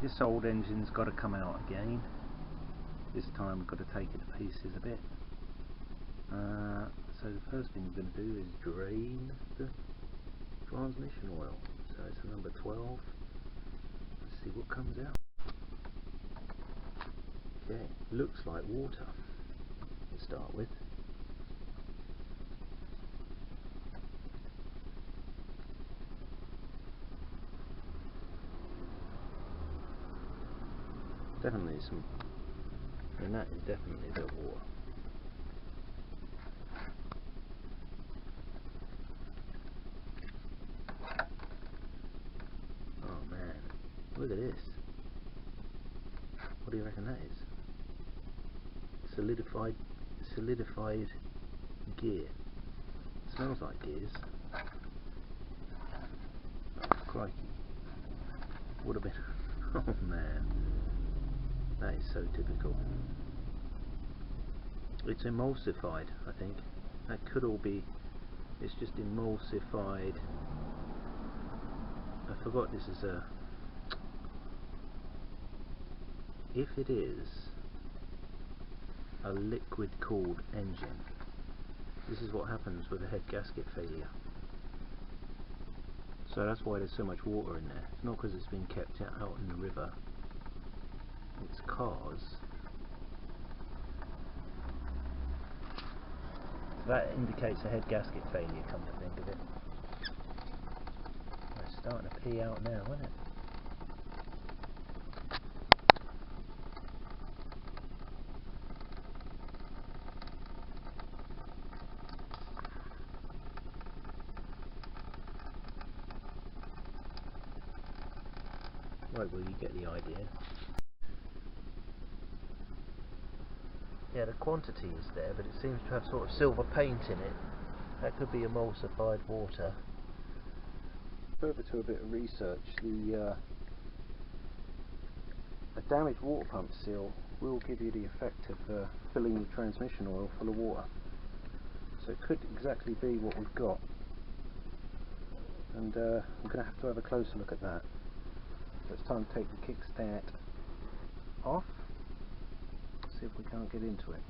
This old engine's got to come out again. This time we've got to take it to pieces a bit. So the first thing we're going to do is drain the transmission oil. So it's a number 12. Let's see what comes out. Okay, looks like water to start with. Definitely some, and that is definitely a bit of water. Oh man, look at this. What do you reckon that is? Solidified gear. Smells like gears. Oh, crikey. What a bit. Oh man. That is so typical. It's emulsified, I think. That could all be, it's just emulsified. I forgot this is a, if it is a liquid cooled engine, this is what happens with a head gasket failure. So that's why there's so much water in there. It's not because it's been kept out in the river. It's cars. That indicates a head gasket failure, come to think of it. It's starting to pee out now, isn't it? Right, well, you get the idea. Yeah, the quantity is there, but it seems to have sort of silver paint in it. That could be emulsified water. Further to a bit of research, a damaged water pump seal will give you the effect of filling your transmission oil full of water. So it could exactly be what we've got. And I'm going to have a closer look at that. So it's time to take the kickstand off. See if we can't get into it.